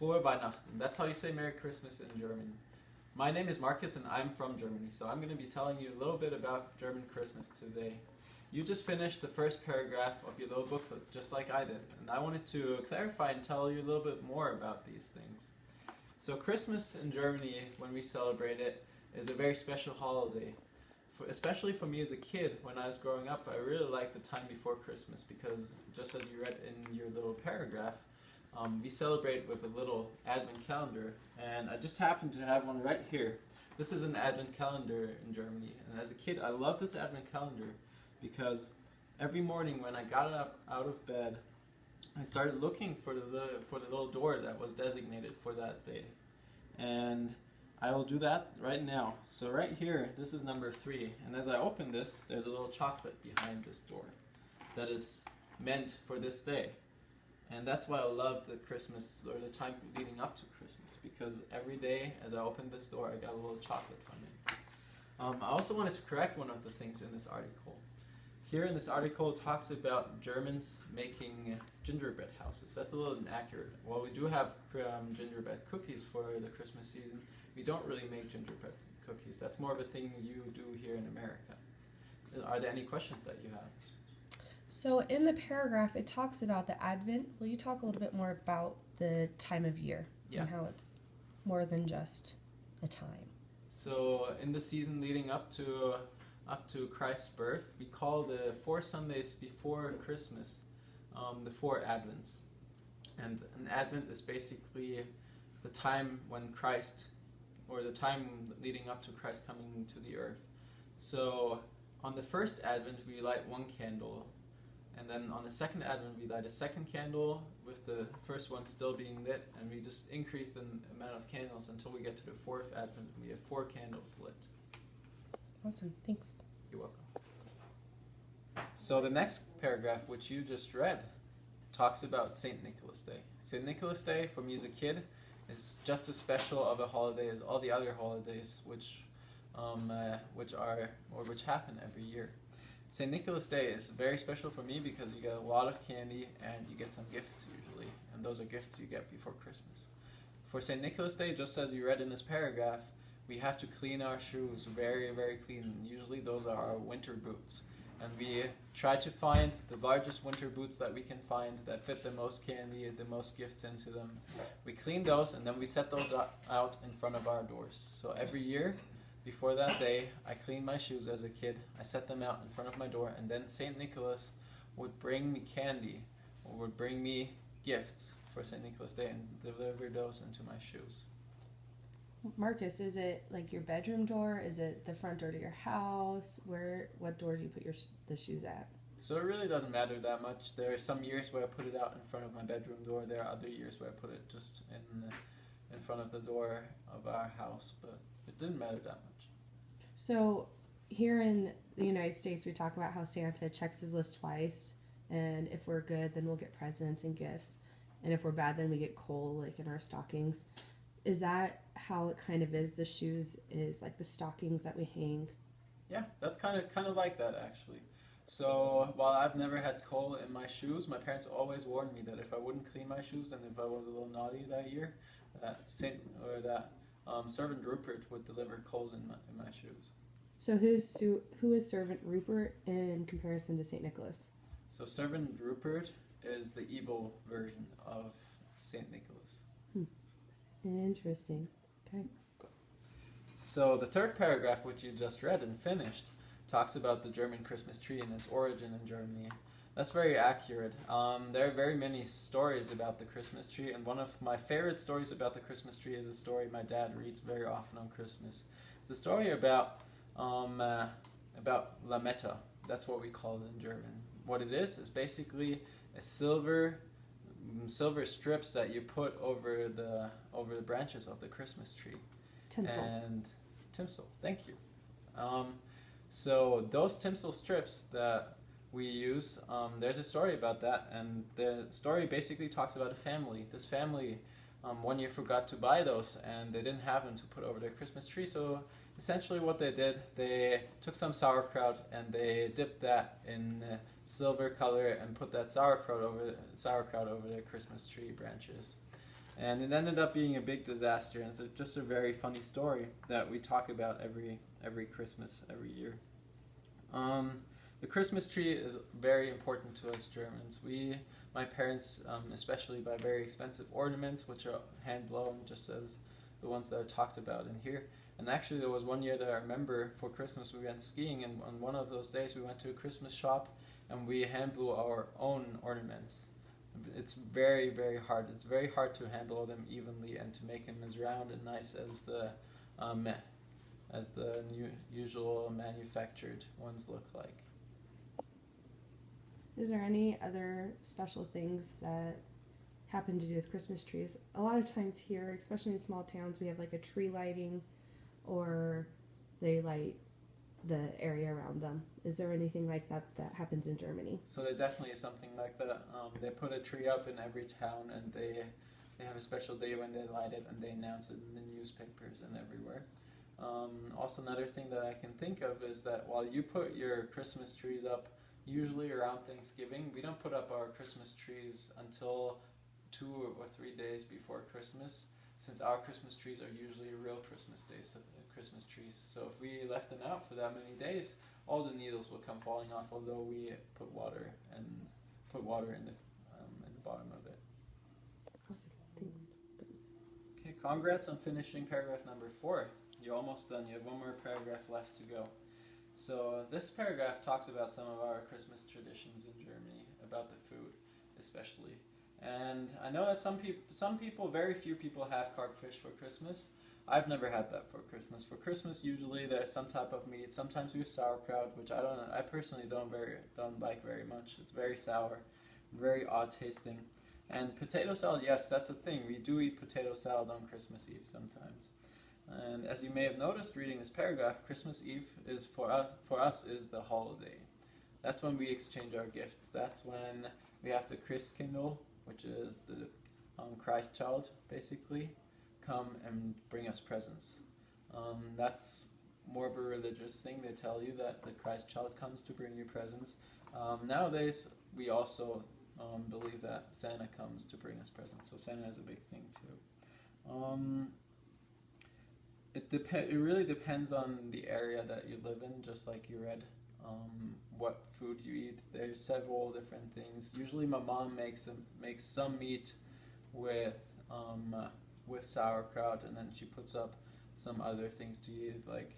Frohe Weihnachten. That's how you say Merry Christmas in German. My name is Markus and I'm from Germany, so I'm going to be telling you a little bit about German Christmas today. You just finished the first paragraph of your little booklet, just like I did, and I wanted to clarify and tell you a little bit more about these things. So Christmas in Germany, when we celebrate it, is a very special holiday. Especially for me as a kid, when I was growing up, I really liked the time before Christmas because, just as you read in your little paragraph, we celebrate with a little advent calendar, and I just happen to have one right here. This is an advent calendar in Germany, and as a kid I loved this advent calendar because every morning when I got up out of bed, I started looking for the little door that was designated for that day. And I will do that right now. So right here, this is number 3, and as I open this, there's a little chocolate behind this door that is meant for this day. And that's why I love the Christmas, or the time leading up to Christmas, because every day as I opened this door, I got a little chocolate from it. I also wanted to correct one of the things in this article. Here in this article, it talks about Germans making gingerbread houses. That's a little inaccurate. While we do have gingerbread cookies for the Christmas season, we don't really make gingerbread cookies. That's more of a thing you do here in America. Are there any questions that you have? So in the paragraph, it talks about the Advent. Will you talk a little bit more about the time of year and how it's more than just a time? So in the season leading up to Christ's birth, we call the 4 Sundays before Christmas the 4 Advents. And an Advent is basically the time when Christ, or the time leading up to Christ coming to the earth. So on the first Advent we light 1 candle, and then on the second Advent we light a second candle, with the first one still being lit, and we just increase the amount of candles until we get to the 4th Advent. We have 4 candles lit. Awesome, thanks. You're welcome. So the next paragraph, which you just read, talks about St. Nicholas Day. St. Nicholas Day, for me as a kid, is just as special of a holiday as all the other holidays which happen every year. St. Nicholas Day is very special for me because you get a lot of candy and you get some gifts usually, and those are gifts you get before Christmas. For St. Nicholas Day, just as you read in this paragraph, we have to clean our shoes very, very clean. Usually those are our winter boots. And we try to find the largest winter boots that we can find that fit the most candy, the most gifts into them. We clean those and then we set those out in front of our doors. So every year, before that day, I clean my shoes as a kid. I set them out in front of my door, and then St. Nicholas would bring me candy, or would bring me gifts for St. Nicholas Day and deliver those into my shoes. Marcus, is it like your bedroom door? Is it the front door to your house? What door do you put the shoes at? So it really doesn't matter that much. There are some years where I put it out in front of my bedroom door. There are other years where I put it just in front of the door of our house, but it didn't matter that much. So here in the United States, we talk about how Santa checks his list twice, and if we're good, then we'll get presents and gifts, and if we're bad, then we get coal, like in our stockings. Is that how it kind of is? The shoes is like the stockings that we hang? Yeah, that's kind of like that actually. So while I've never had coal in my shoes, my parents always warned me that if I wouldn't clean my shoes and if I was a little naughty that year, that Servant Rupert would deliver coals in my shoes. So who is Servant Rupert in comparison to St. Nicholas? So Servant Rupert is the evil version of St. Nicholas. Interesting. Okay. So the third paragraph, which you just read and finished, talks about the German Christmas tree and its origin in Germany. That's very accurate. There are very many stories about the Christmas tree, and one of my favorite stories about the Christmas tree is a story my dad reads very often on Christmas. It's a story about Lametta. That's what we call it in German. What it is basically a silver strips that you put over the branches of the Christmas tree. Tinsel. And tinsel. Thank you. So those tinsel strips that we use, there's a story about that, and the story basically talks about a family. This family one year forgot to buy those, and they didn't have them to put over their Christmas tree, so essentially what they did, they took some sauerkraut and they dipped that in silver color and put that sauerkraut over their Christmas tree branches. And it ended up being a big disaster, and it's just a very funny story that we talk about every Christmas, every year. The Christmas tree is very important to us Germans. My parents, especially buy very expensive ornaments, which are hand blown, just as the ones that are talked about in here. And actually, there was one year that I remember for Christmas we went skiing, and on one of those days we went to a Christmas shop and we hand blew our own ornaments. It's very, very hard. It's very hard to hand blow them evenly and to make them as round and nice as the usual manufactured ones look like. Is there any other special things that happen to do with Christmas trees? A lot of times here, especially in small towns, we have like a tree lighting, or they light the area around them. Is there anything like that that happens in Germany? So there definitely is something like that. They put a tree up in every town, and they have a special day when they light it, and they announce it in the newspapers and everywhere. Also, another thing that I can think of is that while you put your Christmas trees up, usually around Thanksgiving, we don't put up our Christmas trees until 2 or 3 days before Christmas, since our Christmas trees are usually real Christmas trees. So if we left them out for that many days, all the needles will come falling off, although we put water in the bottom of it. Awesome. Thanks. Okay, congrats on finishing paragraph number 4. You're almost done. You have one more paragraph left to go. So this paragraph talks about some of our Christmas traditions in Germany, about the food especially. And I know that some people, very few people have carp fish for Christmas. I've never had that for Christmas. For Christmas, usually there's some type of meat. Sometimes we have sauerkraut, which I personally don't like very much. It's very sour, very odd tasting. And potato salad, yes, that's a thing. We do eat potato salad on Christmas Eve sometimes. And as you may have noticed reading this paragraph, Christmas Eve is for us is the holiday. That's when we exchange our gifts. That's when we have the Christkindl, which is the Christ child, basically, come and bring us presents. That's more of a religious thing. They tell you that the Christ child comes to bring you presents. Nowadays, we also believe that Santa comes to bring us presents. So Santa is a big thing too. It really depends on the area that you live in, just like you read. What food you eat. There's several different things. Usually, my mom makes some meat with sauerkraut, and then she puts up some other things to eat, like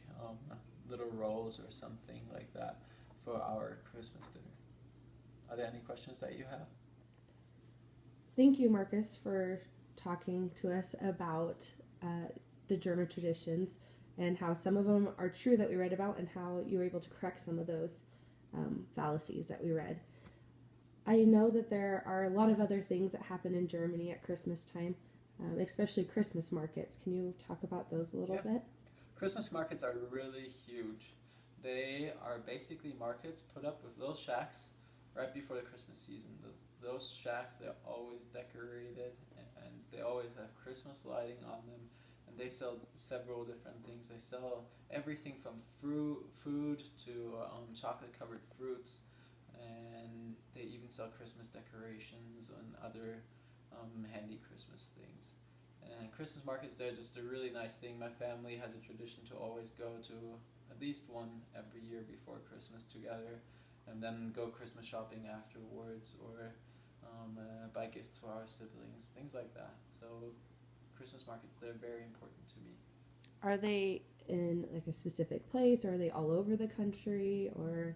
little rolls or something like that, for our Christmas dinner. Are there any questions that you have? Thank you, Marcus, for talking to us about the German traditions and how some of them are true that we read about, and how you were able to correct some of those fallacies that we read. I know that there are a lot of other things that happen in Germany at Christmas time, especially Christmas markets. Can you talk about those a little bit? Christmas markets are really huge. They are basically markets put up with little shacks right before the Christmas season. Those shacks, they're always decorated, and they always have Christmas lighting on them. And they sell several different things. They sell everything from food to chocolate-covered fruits, and they even sell Christmas decorations and other handy Christmas things. And Christmas markets, they're just a really nice thing. My family has a tradition to always go to at least one every year before Christmas together, and then go Christmas shopping afterwards, or buy gifts for our siblings, things like that. So Christmas markets, they're very important to me. Are they in like a specific place, or are they all over the country, or?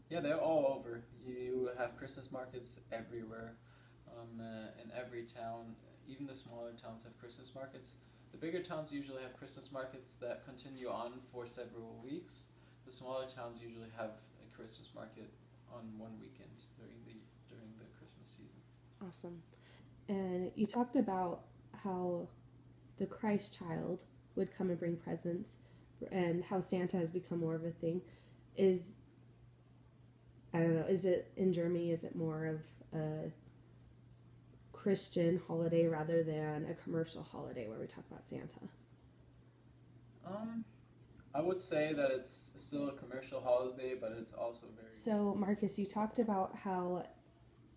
Yeah, they're all over. You have Christmas markets everywhere, in every town. Even the smaller towns have Christmas markets. The bigger towns usually have Christmas markets that continue on for several weeks. The smaller towns usually have a Christmas market on one weekend during the Christmas season. Awesome. And you talked about how the Christ child would come and bring presents, and how Santa has become more of a thing. Is it in Germany, is it more of a Christian holiday rather than a commercial holiday where we talk about Santa? I would say that it's still a commercial holiday, but it's also very... So, Marcus, you talked about how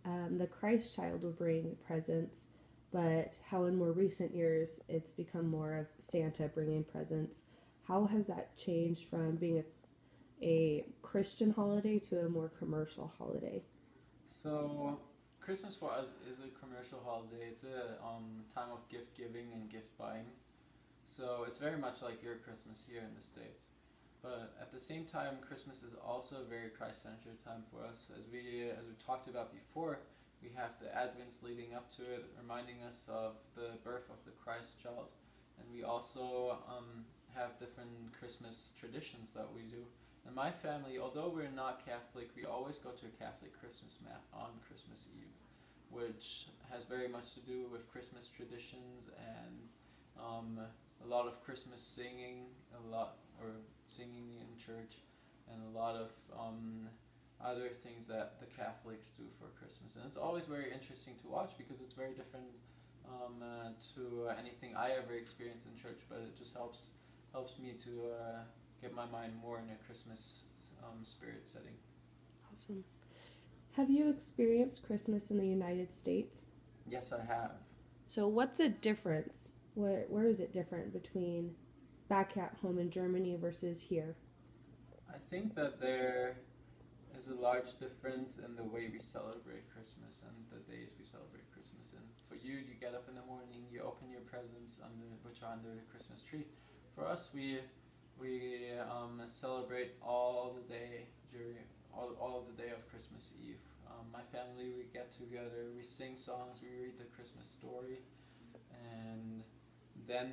the Christ child would bring presents, but how in more recent years it's become more of Santa bringing presents. How has that changed from being a Christian holiday to a more commercial holiday? So, Christmas for us is a commercial holiday. It's a time of gift giving and gift buying. So, it's very much like your Christmas here in the States. But at the same time, Christmas is also a very Christ-centered time for us. As we talked about before, we have the Advents leading up to it, reminding us of the birth of the Christ child. And we also have different Christmas traditions that we do. In my family, although we're not Catholic, we always go to a Catholic Christmas Mass on Christmas Eve, which has very much to do with Christmas traditions and a lot of Christmas singing, singing in church, and a lot of other things that the Catholics do for Christmas. And it's always very interesting to watch because it's very different to anything I ever experienced in church, but it just helps me to get my mind more in a Christmas spirit setting. Awesome. Have you experienced Christmas in the United States? Yes, I have. So what's the difference? Where is it different between back at home in Germany versus here? I think that there is a large difference in the way we celebrate Christmas and the days we celebrate Christmas. And for you get up in the morning, you open your presents which are under the Christmas tree. For us, we celebrate all the day all the day of Christmas Eve. My family, we get together, we sing songs, we read the Christmas story, and then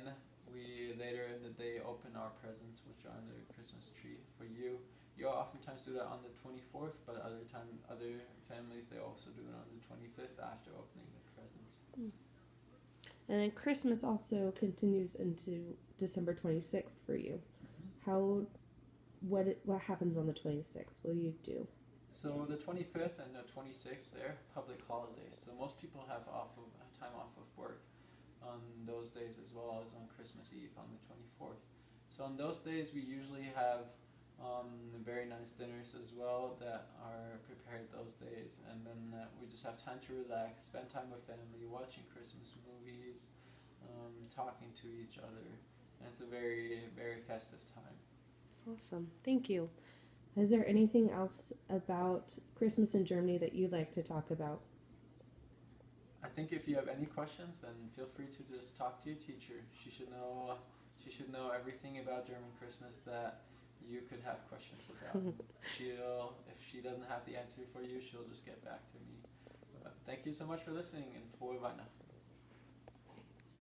we later in the day open our presents which are under the Christmas tree. For you oftentimes do that on the 24th, but other families, they also do it on the 25th after opening the presents. And then Christmas also continues into December 26th for you. Mm-hmm. What happens on the 26th? What do you do? So the 25th and the 26th, they're public holidays. So most people have time off of work on those days as well as on Christmas Eve on the 24th. So on those days we usually have very nice dinners as well that are prepared those days, and then we just have time to relax, spend time with family, watching Christmas movies, talking to each other, and it's a very, very festive time. Awesome. Thank you. Is there anything else about Christmas in Germany that you'd like to talk about? I think if you have any questions, then feel free to just talk to your teacher. She should know everything about German Christmas that you could have questions about. If she doesn't have the answer for you, she'll just get back to me. Thank you so much for listening, and frohe Weihnachten.